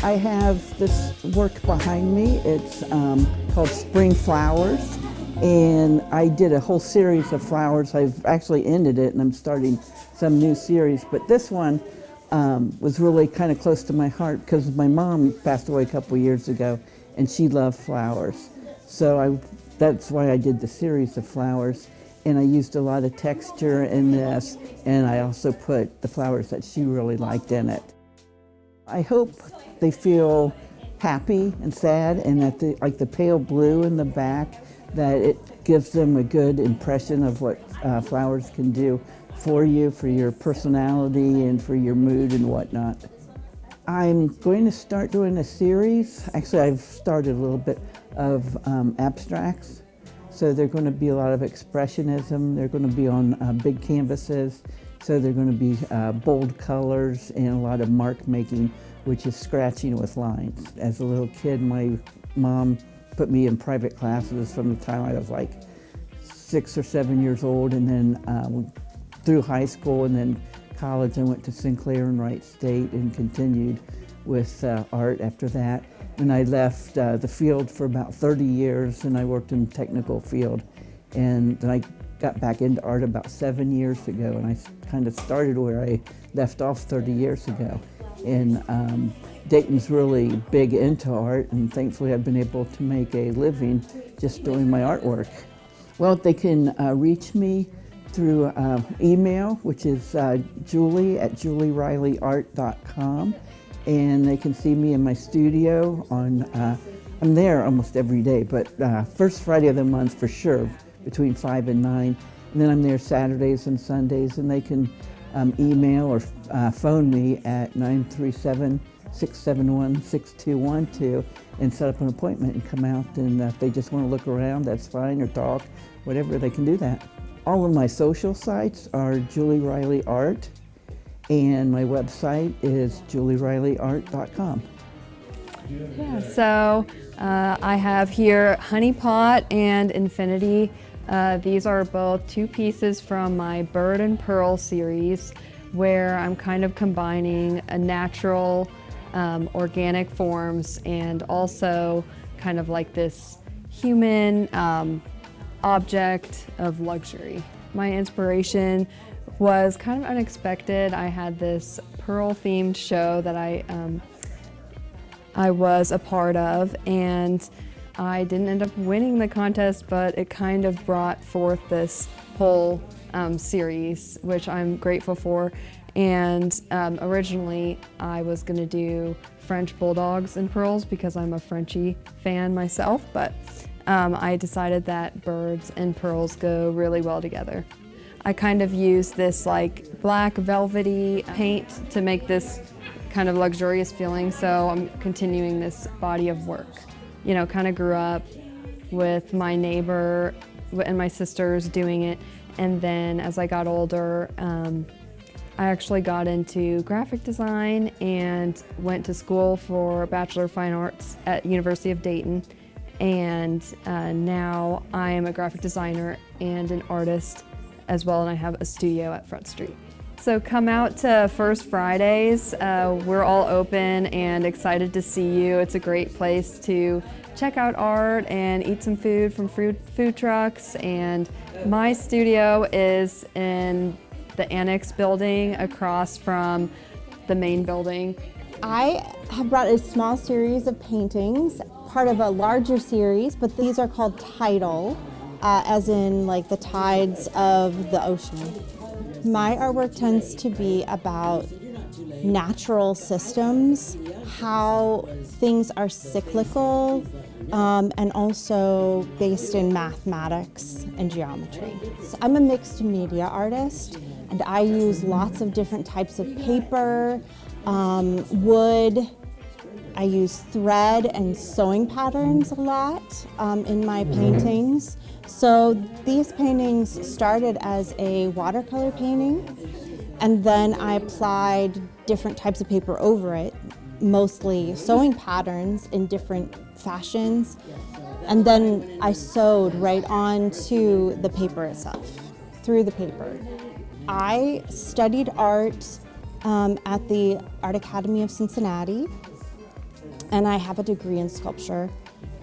I have this work behind me. It's called Spring Flowers, and I did a whole series of flowers. I've actually ended it, and I'm starting some new series. But this one was really kind of close to my heart because my mom passed away a couple years ago, and she loved flowers. So that's why I did the series of flowers. And I used a lot of texture in this, and I also put the flowers that she really liked in it. I hope they feel happy and sad, and that like the pale blue in the back, that it gives them a good impression of what flowers can do for you, for your personality, and for your mood and whatnot. I'm going to start doing a series. Actually, I've started a little bit of abstracts. So they're going to be a lot of expressionism. They're going to be on big canvases. So they're going to be bold colors and a lot of mark making, which is scratching with lines. As a little kid, my mom put me in private classes from the time I was like 6 or 7 years old, and then through high school and then college, I went to Sinclair and Wright State and continued with art after that. And I left the field for about 30 years, and I worked in the technical field. And then I got back into art about 7 years ago, and I kind of started where I left off 30 years ago. And Dayton's really big into art, and thankfully I've been able to make a living just doing my artwork. Well, they can reach me through email, which is julie@julierileyart.com. And they can see me in my studio I'm there almost every day, but first Friday of the month for sure, between 5 and 9. And then I'm there Saturdays and Sundays, and they can email or phone me at 937-671-6212 and set up an appointment and come out. And if they just want to look around, that's fine, or talk, whatever, they can do that. All of my social sites are Julie Riley Art, and my website is julierileyart.com. Yeah, so I have here Honey Pot and Infinity. These are both two pieces from my Bird and Pearl series, where I'm kind of combining a natural, organic forms and also kind of like this human object of luxury. My inspiration was kind of unexpected. I had this pearl-themed show that I was a part of, and I didn't end up winning the contest, but it kind of brought forth this whole series, which I'm grateful for. And originally I was going to do French bulldogs and pearls because I'm a Frenchie fan myself, but I decided that birds and pearls go really well together. I kind of used this like black velvety paint to make this kind of luxurious feeling, so I'm continuing this body of work. You know, kind of grew up with my neighbor and my sisters doing it, and then as I got older, I actually got into graphic design and went to school for Bachelor of Fine Arts at University of Dayton, and now I am a graphic designer and an artist as well, and I have a studio at Front Street. So come out to First Fridays. We're all open and excited to see you. It's a great place to check out art and eat some food from food trucks. And my studio is in the Annex building across from the main building. I have brought a small series of paintings, part of a larger series, but these are called tidal. As in like the tides of the ocean. My artwork tends to be about natural systems, how things are cyclical, and also based in mathematics and geometry. So I'm a mixed media artist, and I use lots of different types of paper, wood. I use thread and sewing patterns a lot in my paintings. So these paintings started as a watercolor painting, and then I applied different types of paper over it, mostly sewing patterns in different fashions, and then I sewed right onto the paper itself, through the paper. I studied art at the Art Academy of Cincinnati, and I have a degree in sculpture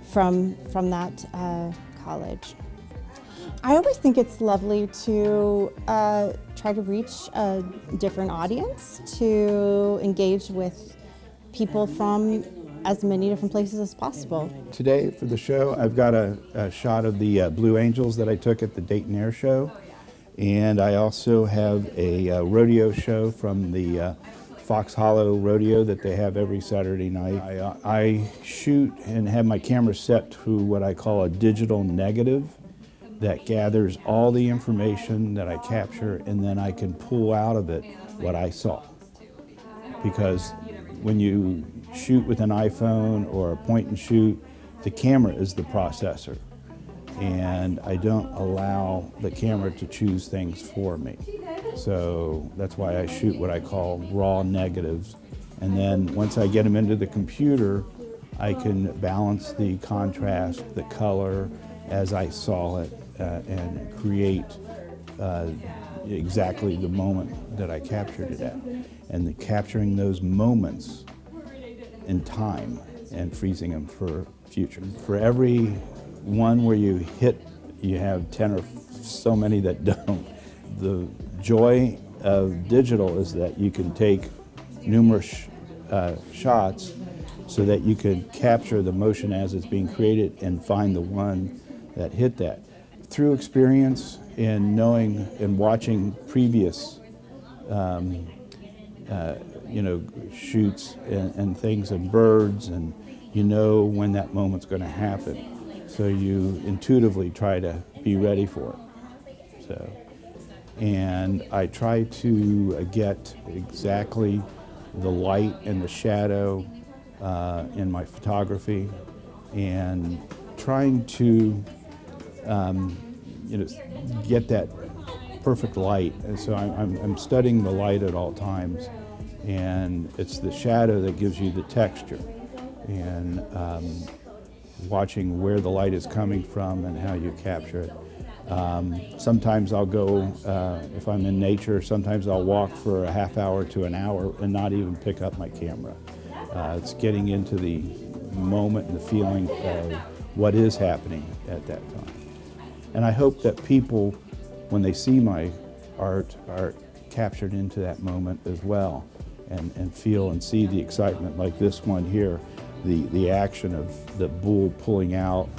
from that college. I always think it's lovely to try to reach a different audience, to engage with people from as many different places as possible. Today for the show, I've got a shot of the Blue Angels that I took at the Dayton Air Show, and I also have a rodeo show from the Fox Hollow Rodeo that they have every Saturday night. I shoot and have my camera set to what I call a digital negative that gathers all the information that I capture, and then I can pull out of it what I saw. Because when you shoot with an iPhone or a point and shoot, the camera is the processor. And I don't allow the camera to choose things for me. So that's why I shoot what I call raw negatives. And then once I get them into the computer, I can balance the contrast, the color as I saw it, and create exactly the moment that I captured it at. And capturing those moments in time and freezing them for future. For every one where you hit, you have 10 or so many that don't. The joy of digital is that you can take numerous shots so that you can capture the motion as it's being created and find the one that hit that. Through experience and knowing and watching previous shoots and things of birds, and you know when that moment's going to happen. So you intuitively try to be ready for it. So, and I try to get exactly the light and the shadow in my photography, and trying to get that perfect light. And so I'm studying the light at all times, and it's the shadow that gives you the texture, and watching where the light is coming from and how you capture it. Sometimes I'll go, if I'm in nature, sometimes I'll walk for a half hour to an hour and not even pick up my camera. It's getting into the moment and the feeling of what is happening at that time. And I hope that people, when they see my art, are captured into that moment as well, and feel and see the excitement, like this one here, the action of the bull pulling out.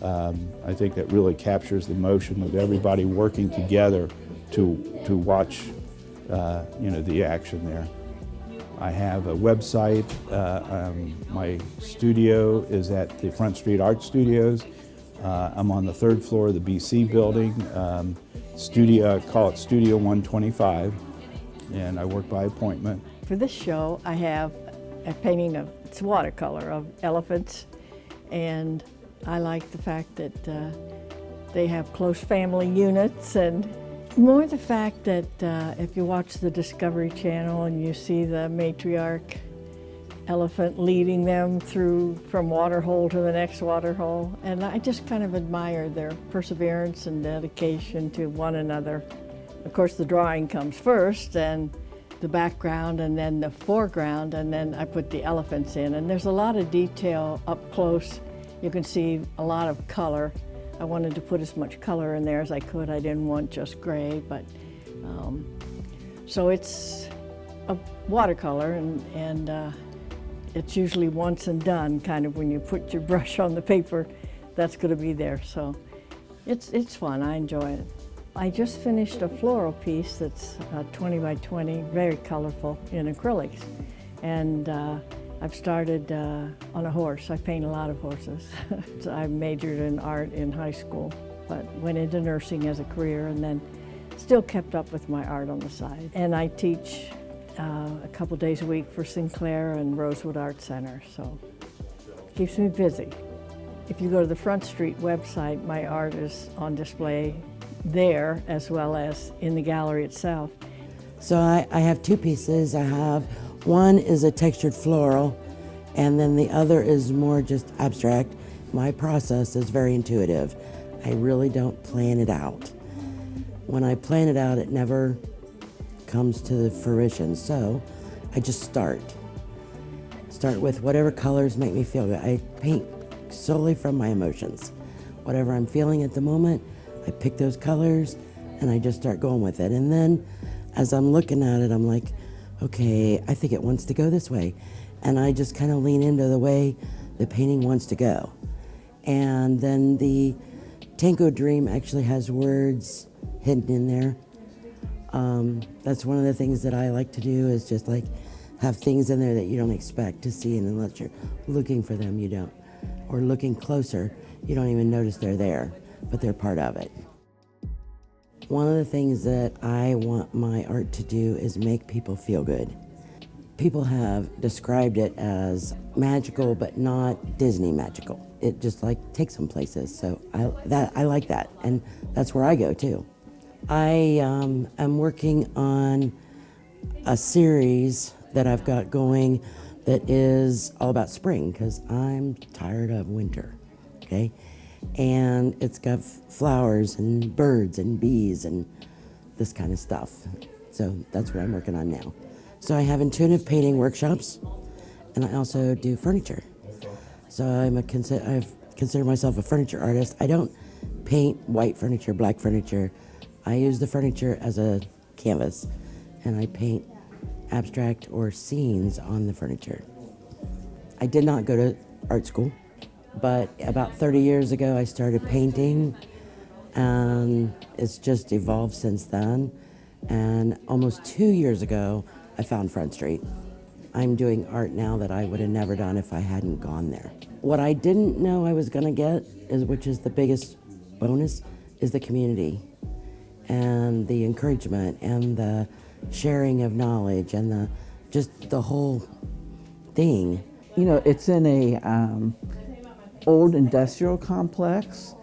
I think that really captures the motion of everybody working together to watch the action there. I have a website. My studio is at the Front Street Art Studios. I'm on the 3rd floor of the BC building. I call it Studio 125, and I work by appointment. For this show, I have a painting of, it's watercolor, of elephants, and I like the fact that they have close family units, and more the fact that if you watch the Discovery Channel and you see the matriarch elephant leading them through from water hole to the next water hole, and I just kind of admire their perseverance and dedication to one another. Of course, the drawing comes first, and the background, and then the foreground, and then I put the elephants in, and there's a lot of detail up close. You can see a lot of color. I wanted to put as much color in there as I could. I didn't want just gray, but so it's a watercolor, and it's usually once and done, kind of when you put your brush on the paper, that's going to be there. So it's fun, I enjoy it. I just finished a floral piece that's 20 by 20, very colorful, in acrylics. And I've started on a horse. I paint a lot of horses. So I majored in art in high school, but went into nursing as a career, and then still kept up with my art on the side. And I teach a couple days a week for Sinclair and Rosewood Art Center, so it keeps me busy. If you go to the Front Street website, my art is on display there as well as in the gallery itself. So I have two pieces. I have one is a textured floral, and then the other is more just abstract. My process is very intuitive. I really don't plan it out. When I plan it out, it never comes to fruition, so I just start start with whatever colors make me feel good. I paint solely from my emotions. Whatever I'm feeling at the moment, I pick those colors and I just start going with it. And then as I'm looking at it, I'm like, okay, I think it wants to go this way. And I just kind of lean into the way the painting wants to go. And then the Tango Dream actually has words hidden in there. That's one of the things that I like to do, is just like have things in there that you don't expect to see, and unless you're looking for them, you don't. Or looking closer, you don't even notice they're there, but they're part of it. One of the things that I want my art to do is make people feel good. People have described it as magical, but not Disney magical. It just like takes them places, so I like that, and that's where I go too. I am working on a series that I've got going that is all about spring, because I'm tired of winter, okay? And it's got flowers and birds and bees and this kind of stuff. So that's what I'm working on now. So I have intuitive painting workshops, and I also do furniture. So I consider myself a furniture artist. I don't paint white furniture, black furniture. I use the furniture as a canvas, and I paint abstract or scenes on the furniture. I did not go to art school, but about 30 years ago I started painting, and it's just evolved since then. And almost 2 years ago, I found Front Street. I'm doing art now that I would have never done if I hadn't gone there. What I didn't know I was gonna get, which is the biggest bonus, is the community and the encouragement and the sharing of knowledge and just the whole thing. You know, it's in a old industrial complex.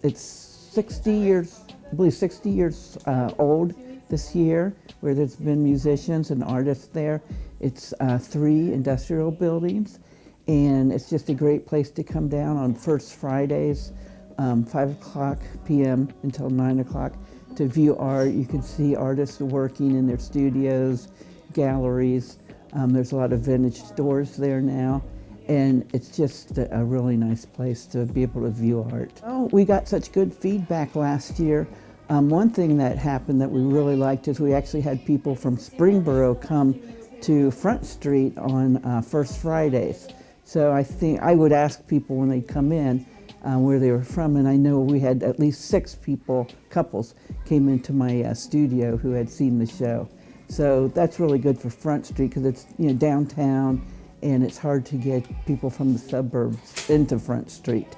It's 60 years, I believe 60 years old this year, where there's been musicians and artists there. It's 3 industrial buildings, and it's just a great place to come down on first Fridays, 5 p.m. until 9 o'clock to view art. You can see artists working in their studios, galleries. There's a lot of vintage stores there now, and it's just a really nice place to be able to view art. Oh, we got such good feedback last year. One thing that happened that we really liked is we actually had people from Springboro come to Front Street on First Fridays. So I think I would ask people when they come in where they were from, and I know we had at least 6 couples came into my studio who had seen the show. So that's really good for Front Street, because it's, you know, downtown, and it's hard to get people from the suburbs into Front Street.